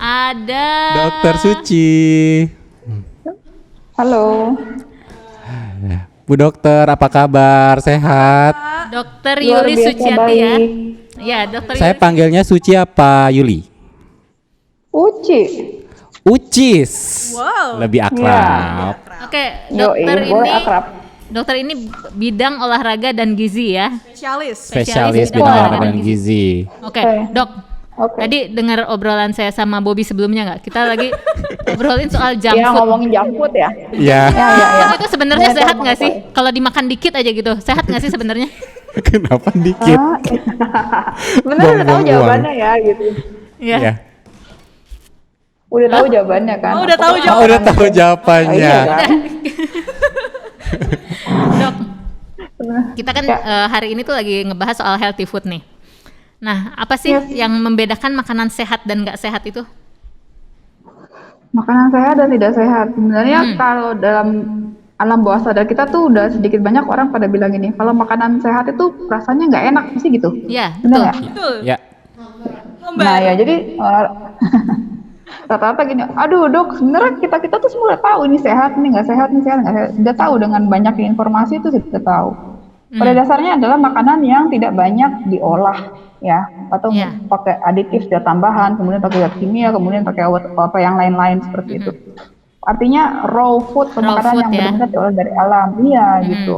Ada Dokter Suci. Halo. Bu Dokter, apa kabar? Sehat? Dokter Luar Yuli biasa Suciati ya. baik. Ya, Dokter Saya Yuli. panggilnya Suci apa Yuli? Uci. Ucis. Wow. Lebih akrab. Oke, Yoi, dokter boleh ini akrab. dokter ini bidang olahraga dan gizi ya. Spesialis. Spesialis bidang bidang olahraga olahraga dan dan gizi. Oke, Oke. Dok. Oke. Tadi dengar obrolan saya sama Bobby sebelumnya nggak? Kita lagi obrolin soal junk Ya food. ngomongin junk food ya. Ya, Itu sebenarnya Ya, sehat tahu, nggak tahu. sih? Kalau dimakan dikit aja gitu, sehat nggak sih sebenarnya? kenapa dikit? Ah, sebenarnya udah tahu Buang-buang jawabannya ya gitu. Iya. Ya. Udah tahu jawabannya kan. Oh, udah tahu Apa- Oh, udah tahu Iya jawabannya. kan? Dok, kita kan hari ini tuh lagi ngebahas soal healthy food nih. Nah, apa sih yang membedakan makanan sehat dan nggak sehat itu? Makanan sehat dan tidak sehat. Sebenarnya kalau dalam alam bawah sadar kita tuh udah sedikit banyak orang pada bilang ini, kalau makanan sehat itu rasanya nggak enak sih gitu. Iya, Benar betul. nggak? Betul. Ya. Nah ya jadi rata-rata gini, aduh dok, sebenarnya kita tuh semua udah tahu ini sehat, ini nggak sehat, ini sehat, nggak sehat. Sudah tahu dengan banyak informasi itu sudah tahu. Pada dasarnya adalah makanan yang tidak banyak diolah ya, atau Iya. pakai aditif dan tambahan, kemudian pakai zat kimia, kemudian pakai apa yang lain-lain seperti itu. Artinya raw food, Raw makanan food yang ya. benar-benar diolah dari alam, iya gitu.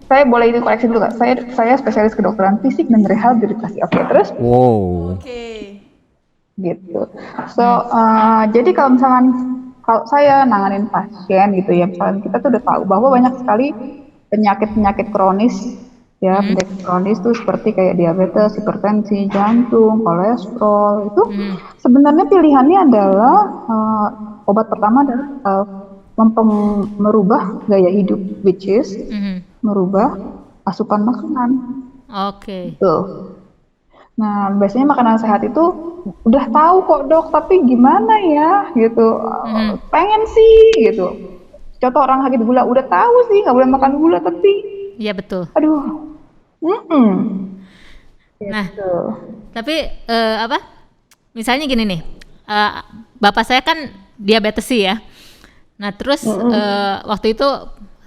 Saya boleh ini koreksi dulu nggak? Saya spesialis kedokteran fisik dan rehabilitasi. Oke, terus Wow. Oke. gitu. So, jadi kalau misalkan kalau saya nanganin pasien gitu ya, misalkan kita tuh udah tahu bahwa banyak sekali penyakit-penyakit kronis ya, penyakit kronis tuh seperti kayak diabetes, hipertensi, jantung, kolesterol itu sebenarnya pilihannya adalah obat pertama adalah merubah gaya hidup, which is merubah asupan makanan. Oke. Tuh. Nah, biasanya makanan sehat itu udah tahu kok dok, tapi gimana ya gitu. Pengen sih gitu. Contoh orang sakit gula, udah tahu sih nggak boleh makan gula, tapi Iya betul. aduh. Nah, Gitu. tapi apa? Misalnya gini nih, bapak saya kan diabetes sih ya. Nah terus waktu itu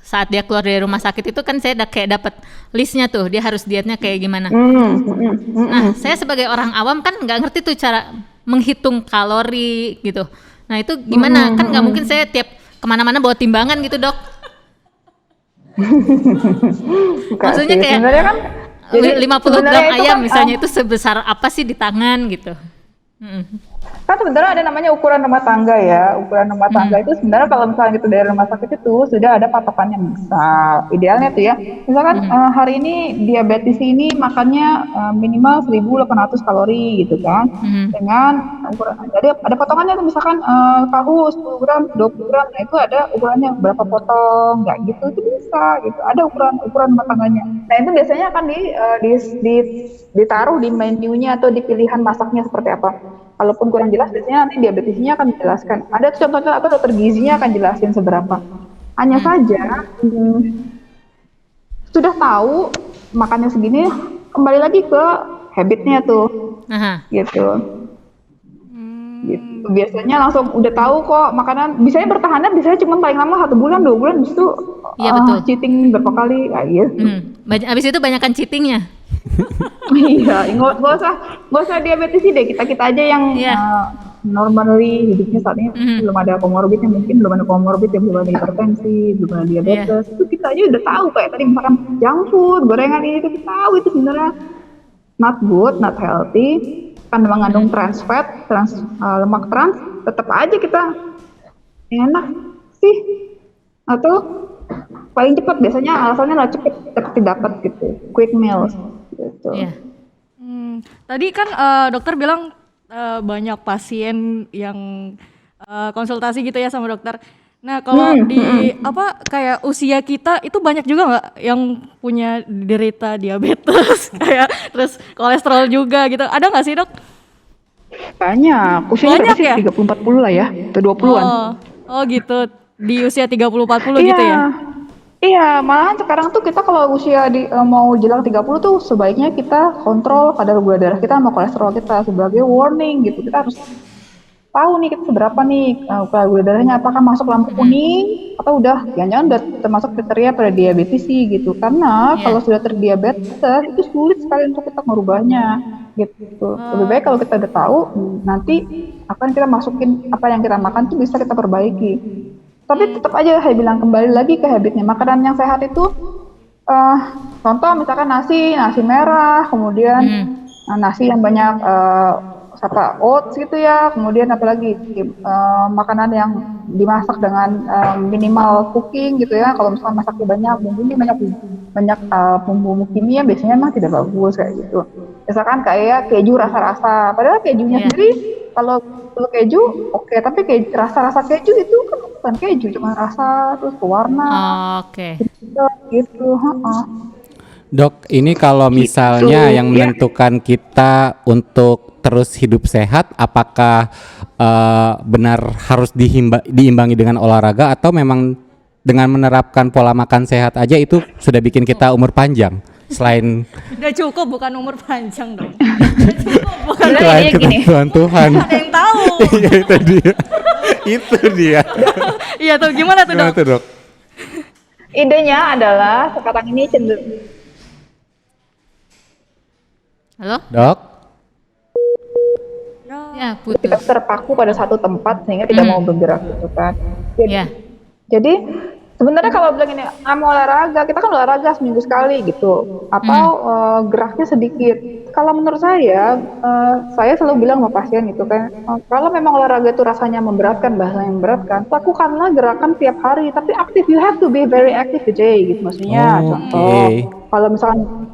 saat dia keluar dari rumah sakit itu kan saya kayak dapat listnya tuh, dia harus dietnya kayak gimana. Nah saya sebagai orang awam kan nggak ngerti tuh cara menghitung kalori gitu. Nah itu gimana? Kan nggak mungkin saya tiap kemana-mana bawa timbangan gitu dok. Enggak Maksudnya sih. kayak Sebenarnya kan jadi 50 gram sebenarnya itu ayam kan, misalnya itu sebesar apa sih di tangan gitu. kan sebenarnya ada namanya ukuran rumah tangga ya. Ukuran rumah tangga itu sebenarnya kalau misalnya gitu dari rumah sakit itu sudah ada patokannya. Misal idealnya tuh ya, misalkan hari ini diabetes ini makannya minimal 1.800 kalori gitu kan. Dengan ukuran, jadi ada potongannya tuh misalkan tahu 10 gram, 20 gram, nah itu ada ukurannya berapa potong, nggak gitu itu bisa gitu. Ada ukuran rumah tangganya. Nah itu biasanya akan ditaruh di menunya atau di pilihan masaknya seperti apa. Kalaupun kurang jelas, biasanya nanti diabetesnya akan dijelaskan. Ada contohnya atau dokter gizinya akan jelasin seberapa. Hanya saja sudah tahu makannya segini, kembali lagi ke habitnya tuh, Aha. gitu. Gitu. Biasanya langsung udah tahu kok makanan, biasanya bertahannya biasanya cuma paling lama 1 bulan, 2 bulan, habis itu Iya, betul. cheating berapa kali, kayak gitu. Abis itu banyakan cheatingnya. Iya, nggak usah diabetes sih deh, kita aja yang Iya. normally hidupnya saat ini belum ada komorbidnya, mungkin belum ada komorbid, ya belum ada hipertensi, belum ada diabetes, itu kita aja udah tahu kayak tadi misalkan junk food, gorengan ini itu kita tahu itu sebenarnya not good, not healthy, kan mengandung trans fat, lemak trans, tetap aja kita enak sih, atau paling cepat biasanya alasannya lah cepet dapat gitu, quick meals gitu. Iya. Tadi kan dokter bilang banyak pasien yang konsultasi gitu ya sama dokter. Nah kalau di apa kayak usia kita itu banyak juga nggak yang punya derita diabetes kayak terus kolesterol juga gitu. Ada nggak sih dok? Banyak, usianya berapa Banyak sih? ya? 30-40 lah ya, atau 20-an. Oh gitu. Di usia 30-40 gitu ya? Iya, malahan sekarang tuh kita kalau usia mau jelang 30 tuh sebaiknya kita kontrol kadar gula darah kita sama kolesterol kita sebagai warning gitu. Kita harus tahu nih kita seberapa nih gula darahnya, apakah masuk lampu kuning atau udah jangan-jangan udah termasuk kriteria prediabetes sih gitu. Karena kalau sudah terdiabetes itu sulit sekali untuk kita merubahnya gitu. Lebih baik kalau kita udah tahu, nanti akan kita masukin apa yang kita makan tuh bisa kita perbaiki. Tapi tetap aja saya bilang kembali lagi ke habitnya. Makanan yang sehat itu contoh misalkan nasi merah, kemudian nasi yang banyak oats gitu ya, kemudian apalagi makanan yang dimasak dengan minimal cooking gitu ya. Kalau misalkan masaknya banyak bumbunya banyak bumbu kimia, biasanya memang tidak bagus kayak gitu. Misalkan kayak keju rasa-rasa, padahal kejunya sendiri kalau keju oke, tapi rasa-rasa keju itu kan bukan keju, cuma rasa terus warna. Oke. Gitu. Dok, ini kalau misalnya yang menentukan kita untuk terus hidup sehat, apakah benar harus diimbangi dengan olahraga atau memang dengan menerapkan pola makan sehat aja itu sudah bikin kita umur panjang? Selain Udah cukup, bukan umur panjang dong. Udah cukup, bukan selain ketentuan Tuhan. ada yang tahu. Iya, itu dia. Itu dia. Iya tuh, gimana tuh Gimana Dok? tuh, Dok? Idenya adalah sekarang ini cenderung Halo? Dok? Ya, kita putus. terpaku pada satu tempat sehingga tidak mau bergerak gitu kan. Ya. Jadi sebenarnya kalau bilang ini mau olahraga, kita kan olahraga seminggu sekali gitu, atau geraknya sedikit. Kalau menurut saya selalu bilang sama pasien gitu kan, kalau memang olahraga itu rasanya memberatkan, bahasa yang memberatkan, lakukanlah gerakan tiap hari, tapi aktif. You have to be very active today gitu, maksudnya. Contoh, kalau misalkan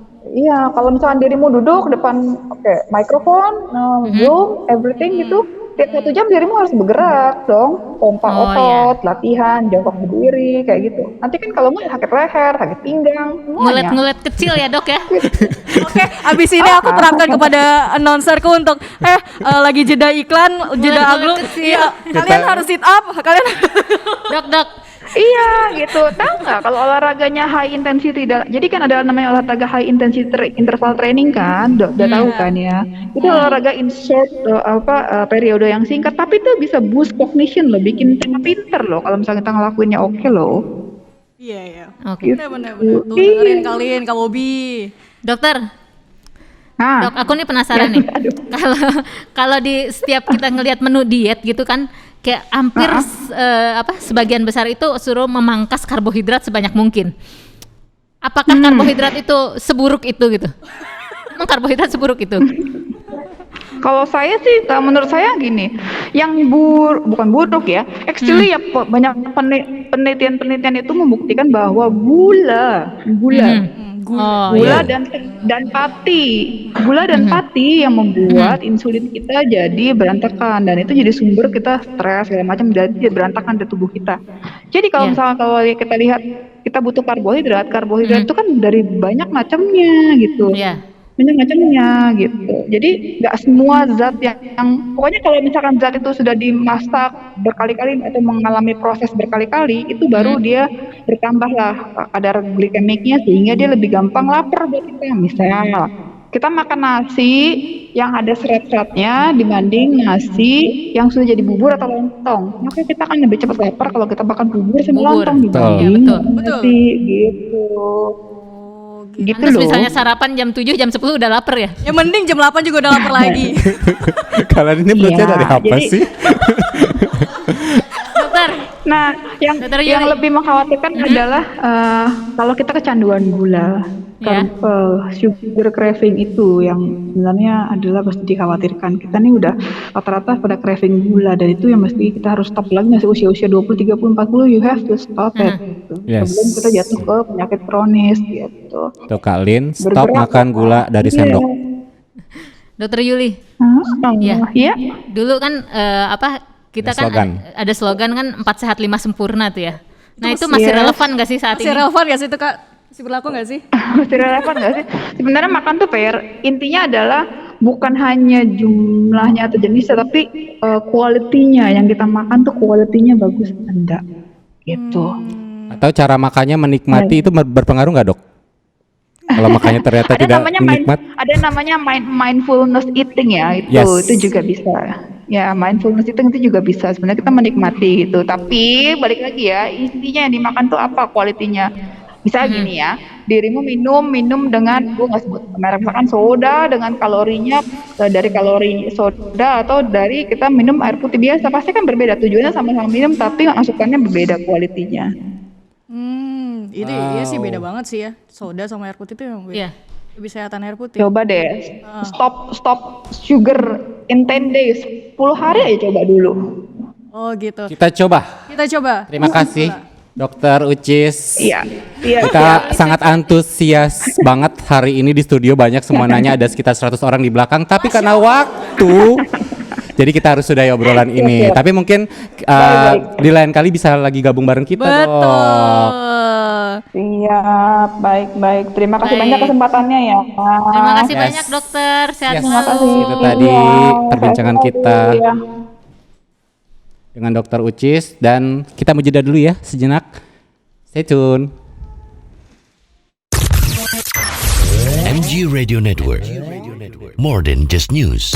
kalau misalkan dirimu duduk depan mikrofon, Zoom, everything gitu, tiap 1 jam dirimu harus bergerak dong, pompa otot, latihan, jongkok berdiri, kayak gitu. Nanti kan kalau nggak sakit leher, sakit pinggang, semuanya. Ngulet-ngulet kecil ya, Dok ya. Oke, abis ini aku terapkan kepada announcerku untuk lagi jeda iklan, jeda aglo. kecil. Iya, kalian harus sit up, kalian. Dok. Iya gitu, tahu nggak kalau olahraganya high intensity, jadi kan ada namanya olahraga high intensity interval training kan, udah tahu kan ya, itu olahraga in short periode yang singkat, tapi itu bisa boost cognition loh, bikin kita pinter loh kalau misalnya kita ngelakuinnya oke loh. Iya. Oke. Benar-benar. Tuh dengerin kalian, Kak Bobi. Dokter, Nah, Dok, aku nih penasaran nih. Kalau di setiap kita ngelihat menu diet gitu kan, kayak hampir sebagian besar itu suruh memangkas karbohidrat sebanyak mungkin. Apakah karbohidrat itu seburuk itu gitu? Emang karbohidrat seburuk itu? kalau saya sih, menurut saya gini, yang bukan buruk ya, actually ya banyak penelitian itu membuktikan bahwa gula dan pati yang membuat insulin kita jadi berantakan, dan itu jadi sumber kita stres segala macam, jadi berantakan di tubuh kita. Jadi kalau misalnya kalau kita lihat kita butuh karbohidrat itu kan dari banyak macamnya gitu. Banyak macamnya gitu. Jadi nggak semua zat yang pokoknya kalau misalkan zat itu sudah dimasak berkali-kali atau mengalami proses berkali-kali, itu baru dia bertambahlah kadar glikemiknya sehingga dia lebih gampang lapar buat kita. Misalnya kita makan nasi yang ada serat-seratnya dibanding nasi yang sudah jadi bubur atau lontong, maka kita akan lebih cepat lapar kalau kita makan bubur sama lontong dibanding nasi gitu. Gitu Terus loh. misalnya sarapan jam 7, jam 10 udah lapar ya? Ya mending jam 8 juga udah lapar lagi. Kalian ini perutnya dari apa sih? Dokter. Nah, yang lebih mengkhawatirkan adalah kalau kita kecanduan gula, sugar craving itu yang sebenarnya adalah pasti dikhawatirkan. Kita nih udah rata-rata pada craving gula, dan itu yang mesti kita harus stop lagi. Masih usia 20, 30, 40, you have to stop it. Sebelum kita jatuh ke penyakit kronis gitu. Tuh Kak Lin, stop makan gula dari sendok. Dokter Yuli. Iya. Dulu kan kita Ada slogan. ada slogan kan 4 sehat 5 sempurna tuh ya. Nah, itu masih relevan gak sih saat ini? Masih relevan gak sih itu Kak? Masih berlaku gak sih? Masih relevan nggak sih? Sebenarnya makan tuh intinya adalah bukan hanya jumlahnya atau jenisnya, tapi quality-nya yang kita makan tuh quality-nya bagus enggak gitu. Atau cara makannya menikmati itu berpengaruh nggak, Dok? Kalau makannya ternyata tidak menikmat. Ada namanya mindfulness eating ya, itu juga bisa. Ya, mindfulness itu juga bisa. Sebenarnya kita menikmati gitu. Tapi balik lagi ya, intinya yang dimakan tuh apa kualitinya. Misal gini ya, dirimu minum dengan gue nggak sebut merek, misalkan soda dengan kalorinya dari kalori soda atau dari kita minum air putih biasa, pasti kan berbeda. Tujuannya sama-sama minum, tapi masukannya berbeda kualitinya. Ini iya sih beda banget sih ya. Soda sama air putih itu yang beda. Iya. Lebih sehatan air putih. Coba deh, stop sugar in 10 days. 10 hari aja coba dulu. Oh gitu. Kita coba. Kita coba. Terima kasih Dokter Ucis. Iya. Kita sangat antusias banget hari ini di studio, banyak semua nanya, ada sekitar 100 orang di belakang, tapi karena waktu jadi kita harus sudahi obrolan ini. Tapi mungkin di lain kali bisa lagi gabung bareng kita. Betul. Siap, baik. Terima kasih banyak kesempatannya ya. Terima kasih banyak dokter, sehat Yes. selalu. Itu tadi perbincangan kita Iya. dengan Dokter Ucis, dan kita mau jeda dulu ya sejenak. Stay tune. MG Radio Network. More than just news.